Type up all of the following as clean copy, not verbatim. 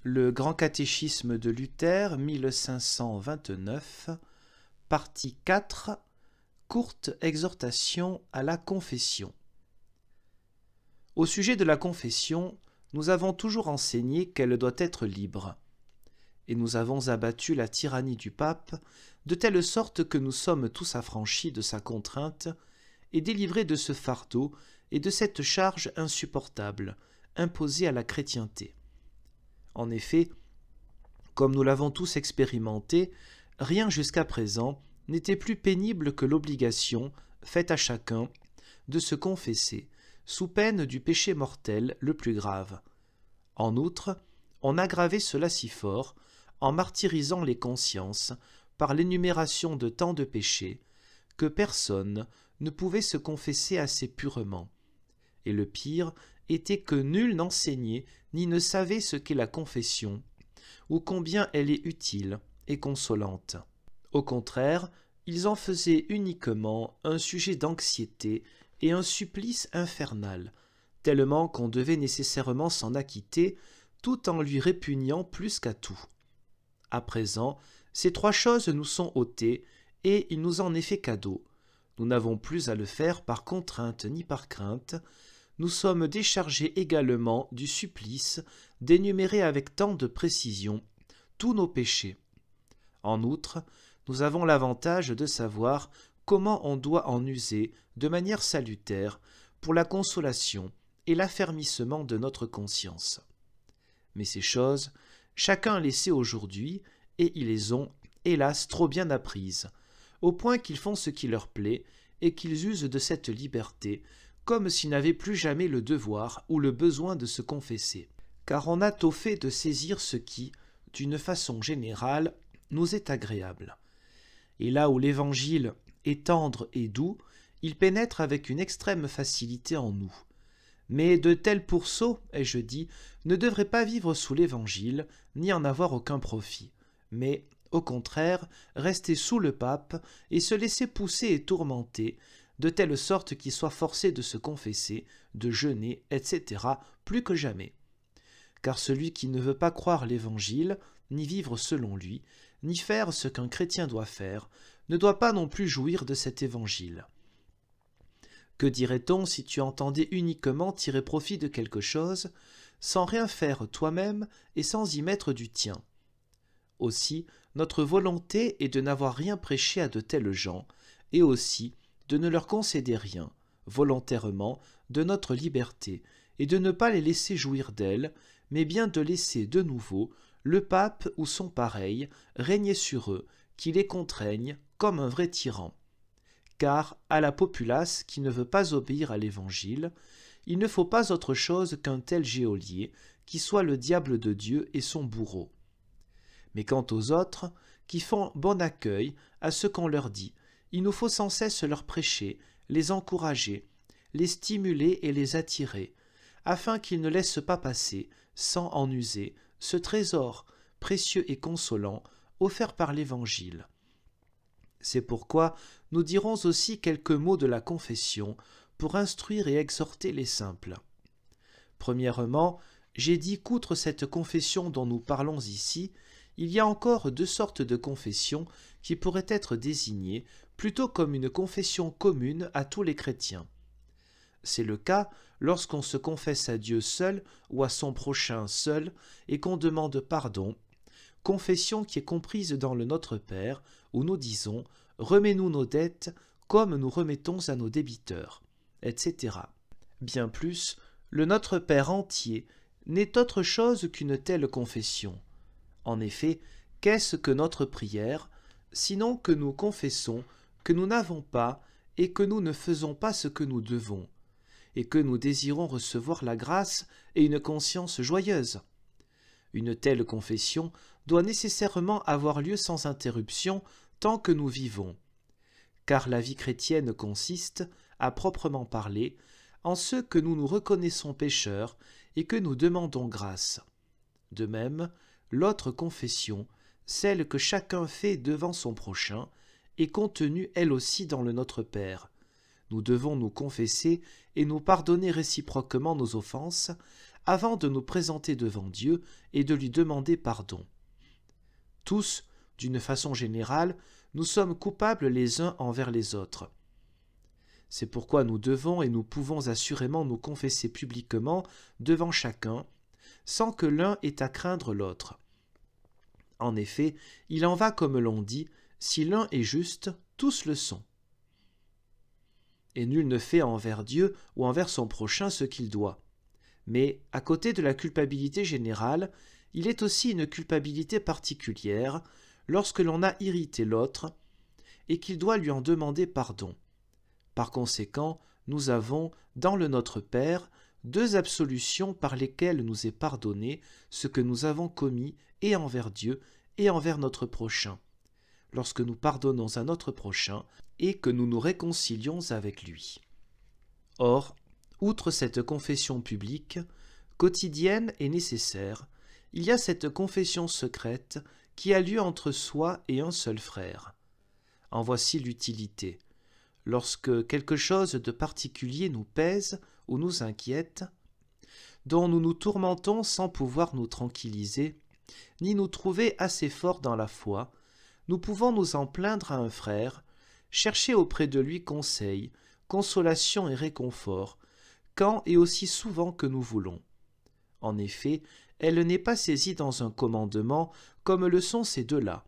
Le Grand Catéchisme de Luther, 1529, partie 4, courte exhortation à la confession. Au sujet de la confession, nous avons toujours enseigné qu'elle doit être libre, et nous avons abattu la tyrannie du pape de telle sorte que nous sommes tous affranchis de sa contrainte et délivrés de ce fardeau et de cette charge insupportable imposée à la chrétienté. En effet, comme nous l'avons tous expérimenté, rien jusqu'à présent n'était plus pénible que l'obligation, faite à chacun, de se confesser, sous peine du péché mortel le plus grave. En outre, on aggravait cela si fort, en martyrisant les consciences, par l'énumération de tant de péchés, que personne ne pouvait se confesser assez purement. Et le pire était que nul n'enseignait ni ne savait ce qu'est la confession, ou combien elle est utile et consolante. Au contraire, ils en faisaient uniquement un sujet d'anxiété et un supplice infernal, tellement qu'on devait nécessairement s'en acquitter, tout en lui répugnant plus qu'à tout. À présent, ces trois choses nous sont ôtées, et il nous en est fait cadeau. Nous n'avons plus à le faire par contrainte ni par crainte. Nous sommes déchargés également du supplice d'énumérer avec tant de précision tous nos péchés. En outre, nous avons l'avantage de savoir comment on doit en user de manière salutaire pour la consolation et l'affermissement de notre conscience. Mais ces choses, chacun les sait aujourd'hui, et ils les ont, hélas, trop bien apprises, au point qu'ils font ce qui leur plaît et qu'ils usent de cette liberté comme s'ils n'avaient plus jamais le devoir ou le besoin de se confesser. Car on a tôt fait de saisir ce qui, d'une façon générale, nous est agréable. Et là où l'Évangile est tendre et doux, il pénètre avec une extrême facilité en nous. Mais de tels pourceaux, ai-je dit, ne devraient pas vivre sous l'Évangile, ni en avoir aucun profit, mais, au contraire, rester sous le pape et se laisser pousser et tourmenter, de telle sorte qu'il soit forcé de se confesser, de jeûner, etc., plus que jamais. Car celui qui ne veut pas croire l'Évangile, ni vivre selon lui, ni faire ce qu'un chrétien doit faire, ne doit pas non plus jouir de cet Évangile. Que dirait-on si tu entendais uniquement tirer profit de quelque chose, sans rien faire toi-même et sans y mettre du tien? Aussi, notre volonté est de n'avoir rien prêché à de tels gens, et aussi de ne leur concéder rien, volontairement, de notre liberté, et de ne pas les laisser jouir d'elle, mais bien de laisser de nouveau le pape ou son pareil régner sur eux, qui les contraignent comme un vrai tyran. Car à la populace qui ne veut pas obéir à l'Évangile, il ne faut pas autre chose qu'un tel geôlier, qui soit le diable de Dieu et son bourreau. Mais quant aux autres, qui font bon accueil à ce qu'on leur dit, il nous faut sans cesse leur prêcher, les encourager, les stimuler et les attirer, afin qu'ils ne laissent pas passer, sans en user, ce trésor précieux et consolant offert par l'Évangile. C'est pourquoi nous dirons aussi quelques mots de la confession pour instruire et exhorter les simples. Premièrement, j'ai dit qu'outre cette confession dont nous parlons ici, il y a encore deux sortes de confessions qui pourraient être désignées plutôt comme une confession commune à tous les chrétiens. C'est le cas lorsqu'on se confesse à Dieu seul ou à son prochain seul et qu'on demande pardon, confession qui est comprise dans le Notre Père, où nous disons « Remets-nous nos dettes comme nous remettons à nos débiteurs », etc. Bien plus, le Notre Père entier n'est autre chose qu'une telle confession. En effet, qu'est-ce que notre prière, sinon que nous confessons que nous n'avons pas et que nous ne faisons pas ce que nous devons, et que nous désirons recevoir la grâce et une conscience joyeuse? Une telle confession doit nécessairement avoir lieu sans interruption tant que nous vivons, car la vie chrétienne consiste, à proprement parler, en ce que nous nous reconnaissons pécheurs et que nous demandons grâce. De même, l'autre confession, celle que chacun fait devant son prochain, est contenue elle aussi dans le Notre Père. Nous devons nous confesser et nous pardonner réciproquement nos offenses, avant de nous présenter devant Dieu et de lui demander pardon. Tous, d'une façon générale, nous sommes coupables les uns envers les autres. C'est pourquoi nous devons et nous pouvons assurément nous confesser publiquement devant chacun, sans que l'un ait à craindre l'autre. En effet, il en va comme l'on dit, si l'un est juste, tous le sont. Et nul ne fait envers Dieu ou envers son prochain ce qu'il doit. Mais, à côté de la culpabilité générale, il est aussi une culpabilité particulière lorsque l'on a irrité l'autre et qu'il doit lui en demander pardon. Par conséquent, nous avons, dans le Notre Père, deux absolutions par lesquelles nous est pardonné ce que nous avons commis et envers Dieu et envers notre prochain, lorsque nous pardonnons à notre prochain et que nous nous réconcilions avec lui. Or, outre cette confession publique, quotidienne et nécessaire, il y a cette confession secrète qui a lieu entre soi et un seul frère. En voici l'utilité. Lorsque quelque chose de particulier nous pèse ou nous inquiète, dont nous nous tourmentons sans pouvoir nous tranquilliser, ni nous trouver assez forts dans la foi, nous pouvons nous en plaindre à un frère, chercher auprès de lui conseil, consolation et réconfort, quand et aussi souvent que nous voulons. En effet, elle n'est pas saisie dans un commandement comme le sont ces deux-là.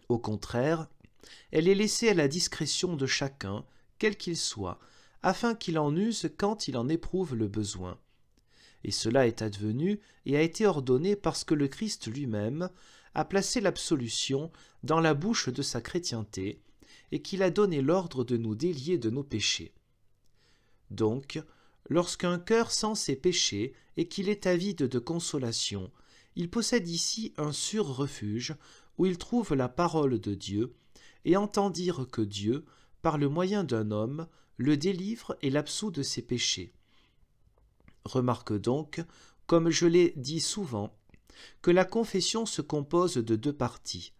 Au contraire, elle est laissée à la discrétion de chacun, quel qu'il soit, afin qu'il en use quand il en éprouve le besoin. Et cela est advenu et a été ordonné parce que le Christ lui-même a placé l'absolution dans la bouche de sa chrétienté et qu'il a donné l'ordre de nous délier de nos péchés. Donc, lorsqu'un cœur sent ses péchés et qu'il est avide de consolation, il possède ici un sûr refuge où il trouve la parole de Dieu et entend dire que Dieu, par le moyen d'un homme, le délivre et l'absout de ses péchés. Remarque donc, comme je l'ai dit souvent, que la confession se compose de deux parties.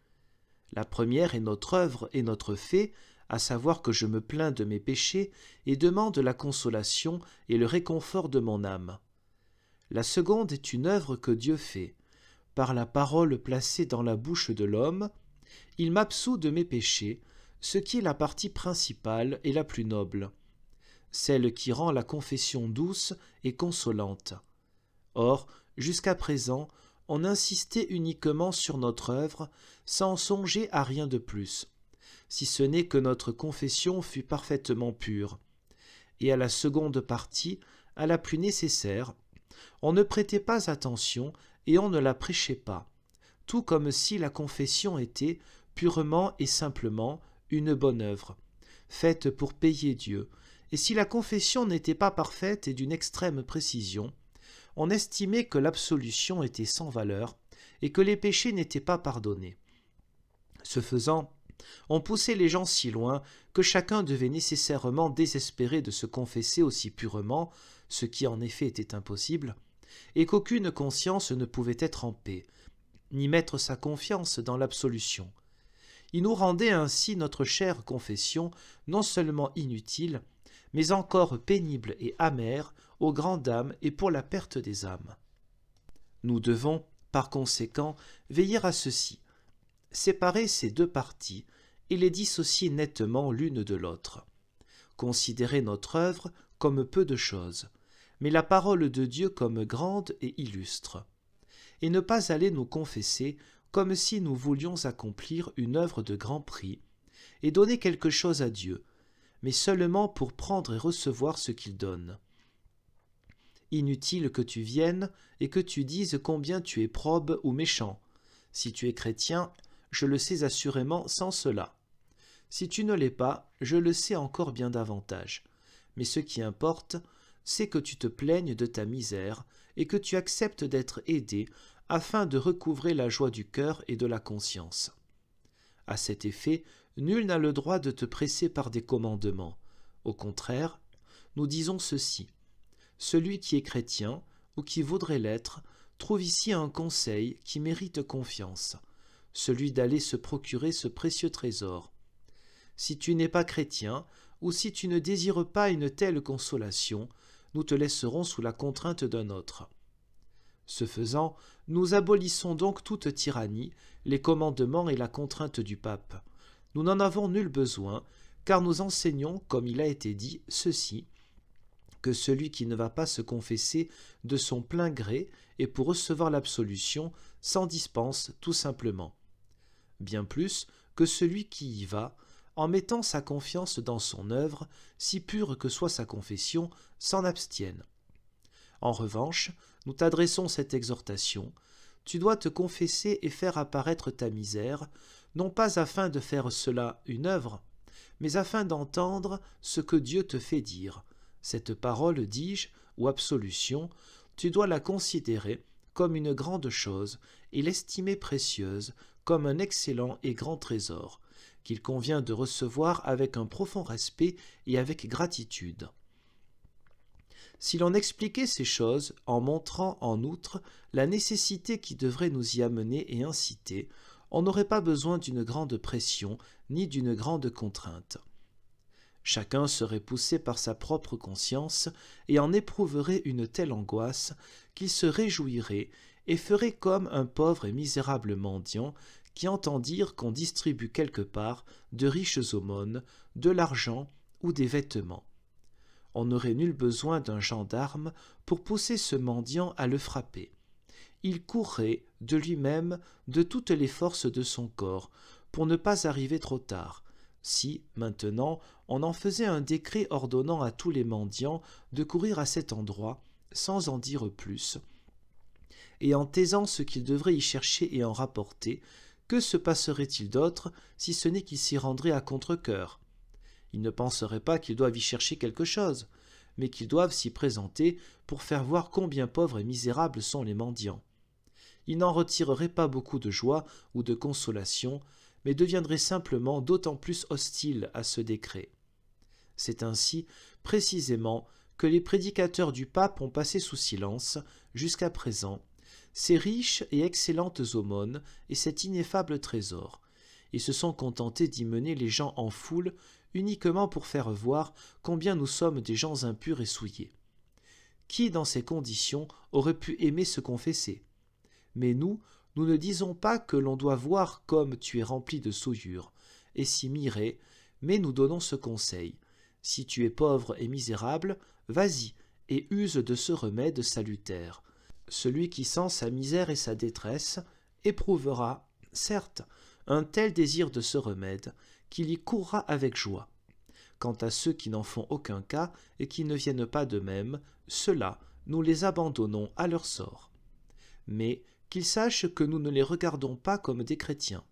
La première est notre œuvre et notre fait, à savoir que je me plains de mes péchés et demande la consolation et le réconfort de mon âme. La seconde est une œuvre que Dieu fait. Par la parole placée dans la bouche de l'homme, il m'absout de mes péchés, ce qui est la partie principale et la plus noble, celle qui rend la confession douce et consolante. Or, jusqu'à présent, on insistait uniquement sur notre œuvre, sans songer à rien de plus, si ce n'est que notre confession fût parfaitement pure. Et à la seconde partie, à la plus nécessaire, on ne prêtait pas attention et on ne la prêchait pas, tout comme si la confession était, purement et simplement, une bonne œuvre, faite pour payer Dieu, et si la confession n'était pas parfaite et d'une extrême précision, on estimait que l'absolution était sans valeur et que les péchés n'étaient pas pardonnés. Ce faisant, on poussait les gens si loin que chacun devait nécessairement désespérer de se confesser aussi purement, ce qui en effet était impossible, et qu'aucune conscience ne pouvait être en paix, ni mettre sa confiance dans l'absolution. Il nous rendait ainsi notre chère confession non seulement inutile, mais encore pénible et amère aux grandes âmes et pour la perte des âmes. Nous devons, par conséquent, veiller à ceci, séparer ces deux parties et les dissocier nettement l'une de l'autre. Considérer notre œuvre comme peu de choses, mais la parole de Dieu comme grande et illustre, et ne pas aller nous confesser comme si nous voulions accomplir une œuvre de grand prix et donner quelque chose à Dieu, mais seulement pour prendre et recevoir ce qu'il donne. Inutile que tu viennes et que tu dises combien tu es probe ou méchant. Si tu es chrétien, je le sais assurément sans cela. Si tu ne l'es pas, je le sais encore bien davantage. Mais ce qui importe, c'est que tu te plaignes de ta misère et que tu acceptes d'être aidé afin de recouvrer la joie du cœur et de la conscience. À cet effet, nul n'a le droit de te presser par des commandements. Au contraire, nous disons ceci. Celui qui est chrétien, ou qui voudrait l'être, trouve ici un conseil qui mérite confiance, celui d'aller se procurer ce précieux trésor. Si tu n'es pas chrétien, ou si tu ne désires pas une telle consolation, nous te laisserons sous la contrainte d'un autre. Ce faisant, nous abolissons donc toute tyrannie, les commandements et la contrainte du pape. Nous n'en avons nul besoin, car nous enseignons, comme il a été dit, ceci, que celui qui ne va pas se confesser de son plein gré et pour recevoir l'absolution s'en dispense tout simplement. Bien plus que celui qui y va, en mettant sa confiance dans son œuvre, si pure que soit sa confession, s'en abstienne. En revanche, nous t'adressons cette exhortation. Tu dois te confesser et faire apparaître ta misère, non pas afin de faire cela une œuvre, mais afin d'entendre ce que Dieu te fait dire. Cette parole, dis-je, ou absolution, tu dois la considérer comme une grande chose et l'estimer précieuse comme un excellent et grand trésor, qu'il convient de recevoir avec un profond respect et avec gratitude. Si l'on expliquait ces choses en montrant en outre la nécessité qui devrait nous y amener et inciter, on n'aurait pas besoin d'une grande pression ni d'une grande contrainte. Chacun serait poussé par sa propre conscience et en éprouverait une telle angoisse qu'il se réjouirait et ferait comme un pauvre et misérable mendiant qui entend dire qu'on distribue quelque part de riches aumônes, de l'argent ou des vêtements. On n'aurait nul besoin d'un gendarme pour pousser ce mendiant à le frapper. Il courrait de lui-même de toutes les forces de son corps pour ne pas arriver trop tard. Si, maintenant, on en faisait un décret ordonnant à tous les mendiants de courir à cet endroit, sans en dire plus, et en taisant ce qu'ils devraient y chercher et en rapporter, que se passerait-il d'autre si ce n'est qu'ils s'y rendraient à contre-cœur? Ils ne penseraient pas qu'ils doivent y chercher quelque chose, mais qu'ils doivent s'y présenter pour faire voir combien pauvres et misérables sont les mendiants. Ils n'en retireraient pas beaucoup de joie ou de consolation, mais deviendraient simplement d'autant plus hostiles à ce décret. C'est ainsi, précisément, que les prédicateurs du pape ont passé sous silence, jusqu'à présent, ces riches et excellentes aumônes et cet ineffable trésor. Ils se sont contentés d'y mener les gens en foule, uniquement pour faire voir combien nous sommes des gens impurs et souillés. Qui, dans ces conditions, aurait pu aimer se confesser? Mais nous ne disons pas que l'on doit voir comme tu es rempli de souillure, et s'y mirer, mais nous donnons ce conseil. Si tu es pauvre et misérable, vas-y et use de ce remède salutaire. Celui qui sent sa misère et sa détresse éprouvera, certes, un tel désir de ce remède qu'il y courra avec joie. Quant à ceux qui n'en font aucun cas et qui ne viennent pas d'eux-mêmes, ceux-là, nous les abandonnons à leur sort. Mais qu'ils sachent que nous ne les regardons pas comme des chrétiens.